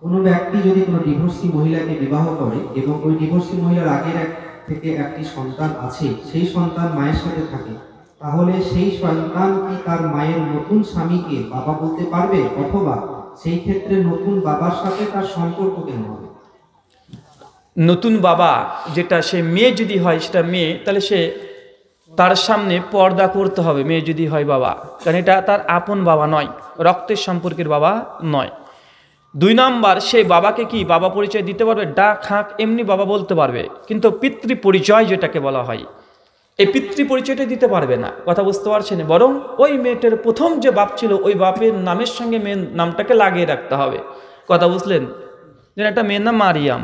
কোনো ব্যক্তি যদি কোনো ডিভোর্সি মহিলাকে বিবাহ করে এবং ওই ডিভোর্সি মহিলার আগের থেকে একটি সন্তান আছে, সেই সন্তান মায়ের সাথে থাকে, তাহলে সেই সন্তান কি তার মায়ের নতুন স্বামীকে বাবা বলতে পারবে, অথবা সেই ক্ষেত্রে নতুন বাবার সাথে তার সম্পর্ক কেন হবে? নতুন বাবা যেটা, সে মেয়ে যদি হয় সেটা মেয়ে, তাহলে সে তার সামনে পর্দা করতে হবে মেয়ে যদি হয় বাবা, কারণ এটা তার আপন বাবা নয়, রক্তের সম্পর্কের বাবা নয়। 2 নাম্বার, সে বাবাকে কি বাবা পরিচয় দিতে পারবে? ডাক হাঁক এমনি বাবা বলতে পারবে, কিন্তু পিতৃ পরিচয় যেটাকে বলা হয়, এই পিতৃ পরিচয়টা দিতে পারবে না। কথা বুঝতে পারছেন? বরং ওই মেয়েটার প্রথম যে বাপ ছিল ওই বাপের নামের সঙ্গে মেয়ের নামটাকে লাগিয়ে রাখতে হবে। কথা বুঝলেন? যেন একটা মেয়ের নাম মারিয়াম,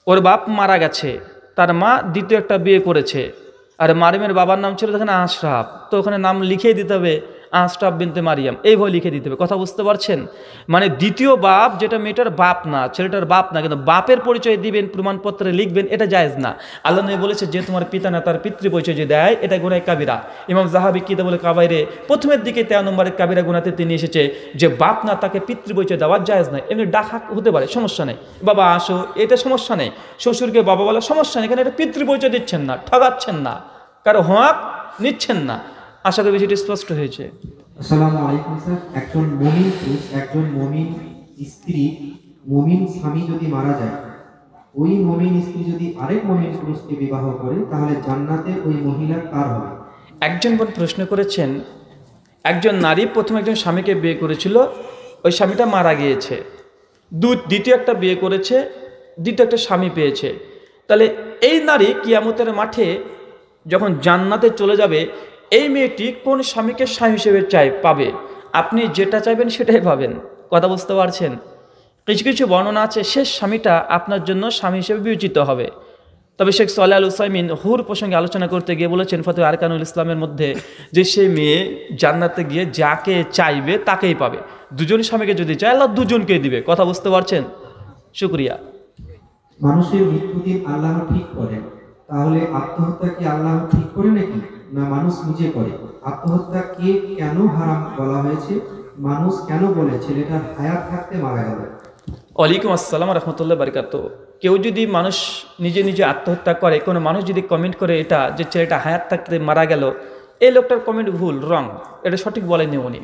ওর বাপ মারা গেছে, তার মা দ্বিতীয় একটা বিয়ে করেছে, আর মারিয়ামের বাবার নাম ছিল তখন আশরাফ, তো ওখানে নাম লিখেই দিতে হবে আশরাফ বিনতে মারিয়াম, এইভাবে লিখে দিতে হবে। কথা বুঝতে পারছেন? মানে দ্বিতীয় বাপ যেটা মেয়েটার বাপ না, ছেলেটার বাপ না, কিন্তু বাপের পরিচয় দিবেন, প্রমাণপত্রে লিখবেন, এটা জায়েজ না। আল্লাহ নবী বলেছে যে তোমার পিতা না তার পিতৃ পরিচয় যে দেয় এটা গুনাহ কাবিরা। ইমাম যাহাবী কিতাবুল কাবাইরে প্রথমের দিকে 13 নম্বরের কাবিরা গুনাহতে তিনি এসেছে যে বাপ না তাকে পিতৃ পরিচয় দেওয়া জায়েজ নয়। এমনি ডাকা হতে পারে, সমস্যা নেই, বাবা আসো, এটা সমস্যা নেই। শ্বশুরকে বাবা বলা সমস্যা নেই, কারণ এটা পিতৃ পরিচয় দিচ্ছেন না, ঠগাচ্ছেন না, কারো হক নিচ্ছেন না। আশা করি বিষয়টি স্পষ্ট হয়েছে। আসসালামু আলাইকুম স্যার। একজন মুমিন পুরুষ একজন মুমিন স্ত্রী মুমিন স্বামী যদি মারা যায়, ওই মুমিন স্ত্রী যদি আরেক মুমিন পুরুষকে বিবাহ করে, তাহলে জান্নাতে ওই মহিলা কার হবে? একজন বোন প্রশ্ন করেছেন, একজন নারী প্রথম একজন স্বামীকে বিয়ে করেছিল, ওই স্বামীটা মারা গিয়েছে, দ্বিতীয় একটা বিয়ে করেছে, দ্বিতীয় একটা স্বামী পেয়েছে, তাহলে এই নারী কিয়ামতের মাঠে যখন জান্নাতে চলে যাবে, এই মেয়েটি কোন স্বামীকে স্বামী হিসেবে পাবে? আপনি যেটা চাইবেন সেটাই পাবেন। কথা বুঝতে পারছেন? কিছু কিছু বর্ণনা আছে শেষ স্বামীটা আপনার জন্য স্বামী হিসেবে বিবেচিত হবে। তবে শেখ সালেহ আল উসাইমিন হুর প্রসঙ্গে আলোচনা করতে গিয়ে বলেছেন ফতোয়া আরকানুল ইসলামের মধ্যে যে সে মেয়ে জান্নাতে গিয়ে যাকে চাইবে তাকেই পাবে। দুজন স্বামীকে যদি চায় আল্লাহ দুজনকেই দিবে। কথা বুঝতে পারছেন? শুকরিয়া। মানুষের মৃত্যুদিন আল্লাহ ঠিক করেন, তাহলে আত্মহত্যা কি আল্লাহ ঠিক করে নাকি না মানুষ নিজে করে? আত্মহত্যা কে কেন হারাম বলা হয়েছে? মানুষ কেন বলে ছেলেটার হায়াত থাকতে মারা গেল? ওয়ালাইকুম আসসালাম রহমতুল্লাহ বারকাতুহু। কেউ যদি মানুষ নিজে নিজে আত্মহত্যা করে, কোনো মানুষ যদি কমেন্ট করে এটা যে ছেলেটা হায়াত থাকতে মারা গেল, এই লোকটার কমেন্ট ভুল, রং, এটা সঠিক বলেনি উনি।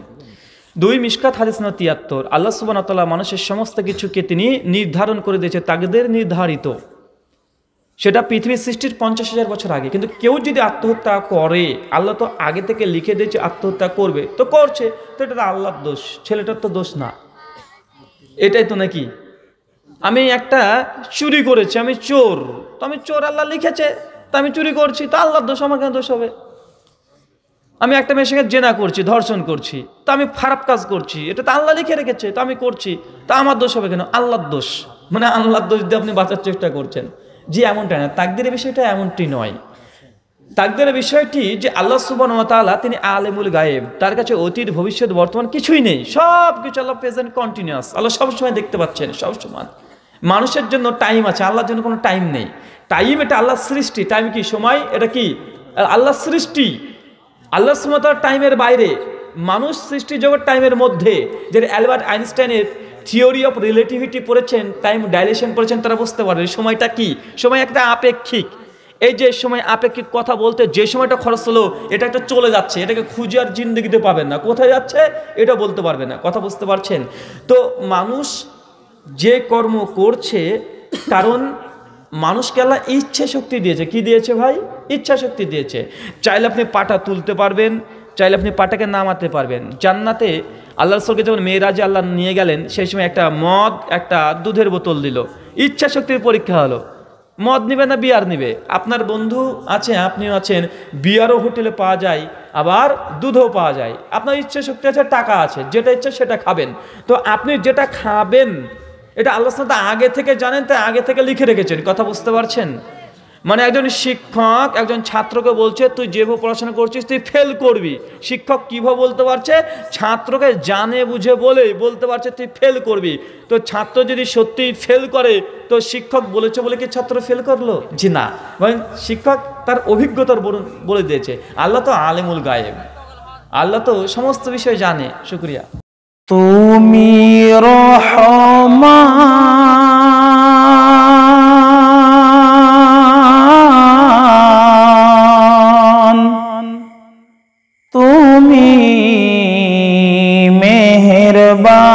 2 মিশকাত হাদিস 73, আল্লাহ সুবহানাহু ওয়া তাআলা মানুষের সমস্ত কিছুকে তিনি নির্ধারণ করে দিয়েছে, তাকদীর নির্ধারিত, সেটা পৃথিবীর সৃষ্টির 50,000 বছর আগে। কিন্তু কেউ যদি আত্মহত্যা করে, আল্লাহ তো আগে থেকে লিখে দিয়েছে আত্মহত্যা করবে, তো করছে, তো এটা আল্লাহর দোষ, ছেলেটার তো দোষ না। এটাই তো নাকি? আমি একটা চুরি করেছি, আমি চোর, তো আমি চোর, আল্লাহ লিখেছে, তো আমি চুরি করছি, তো আল্লাহর দোষ, আমার কেন দোষ হবে? আমি একটা মেয়ের সঙ্গে জেনা করছি, ধর্ষণ করছি, তো আমি খারাপ কাজ করছি, এটা তো আল্লাহ লিখে রেখেছে, তো আমি করছি, তো আমার দোষ হবে কেন? আল্লাহর দোষ। মানে আল্লাহর দোষ দিয়ে আপনি বাঁচার চেষ্টা করছেন। জি, এমনটা না, তাকদীরের বিষয়টা এমনটি নয়। তাকদীরের বিষয়টি যে আল্লাহ সুবহানাহু ওয়া তাআলা তিনি আলিমুল গায়েব, তার কাছে অতীত ভবিষ্যৎ বর্তমান কিছুই নেই, সব কিছু আল্লাহ প্রেজেন্ট কন্টিনিউয়াস, আল্লাহ সবসময় দেখতে পাচ্ছেন, সবসময়। মানুষের জন্য টাইম আছে, আল্লাহর জন্য কোনো টাইম নেই। টাইম এটা আল্লাহর সৃষ্টি, টাইম কি সময়, এটা কি আল্লাহর সৃষ্টি। আল্লাহ সুবহানাহু ওয়া তাআলা টাইমের বাইরে, মানুষ সৃষ্টি জগৎ টাইমের মধ্যে। যে অ্যালবার্ট আইনস্টাইনের থিওরি অফ রিলেটিভিটি পড়েছেন, টাইম ডাইলেশন পড়েছেন, তারা বুঝতে পারবে সময়টা কি। সময় একটা আপেক্ষিক, এই যে সময় আপেক্ষিক কথা বলতে যে সময়টা খরচ হলো এটা একটা চলে যাচ্ছে, এটাকে খুঁজে আর জিন্দগিতে পাবেন না, কোথায় যাচ্ছে এটা বলতে পারবে না। কথা বুঝতে পারছেন? তো মানুষ যে কর্ম করছে, কারণ মানুষকে আল্লাহ ইচ্ছা শক্তি দিয়েছে। কি দিয়েছে ভাই? ইচ্ছা শক্তি দিয়েছে। চাইলে আপনি পাটা তুলতে পারবেন, চাইলে আপনি পাটাকে নামাতে পারবেন। জান্নাতে আল্লাহ রাসূলকে যখন মেরাজে আল্লাহ নিয়ে গেলেন, সেই সময় একটা মদ, একটা দুধের বোতল দিল, ইচ্ছা শক্তির পরীক্ষা হলো। মদ নিবে না বিয়ার নিবে? আপনার বন্ধু আছে, আপনিও আছেন, বিয়ারও হোটেলে পাওয়া যায়, আবার দুধও পাওয়া যায়। আপনার ইচ্ছা শক্তি আছে, টাকা আছে, যেটা ইচ্ছা সেটা খাবেন। তো আপনি যেটা খাবেন এটা আল্লাহ সুবহানাহু ওয়া তাআলা আগে থেকে জানেন, তাই আগে থেকে লিখে রেখেছেন। কথা বুঝতে পারছেন? মানে একজন শিক্ষক একজন ছাত্রকে বলছে তুই যেভাবে পড়াশোনা করছিস তুই ফেল করবি। শিক্ষক কীভাবে বলতে পারছে? ছাত্রকে জানে বুঝে বলতে পারছে তুই ফেল করবি। তো ছাত্র যদি সত্যিই ফেল করে, তো শিক্ষক বলেছে বলে কি ছাত্র ফেল করলো? জি না, শিক্ষক তার অভিজ্ঞতার বলে দিয়েছে। আল্লাহ তো আলিমুল গায়েব, আল্লাহ তো সমস্ত বিষয় জানে। শুকরিয়া। তুমি রহমান। তুমি মেহেরবান।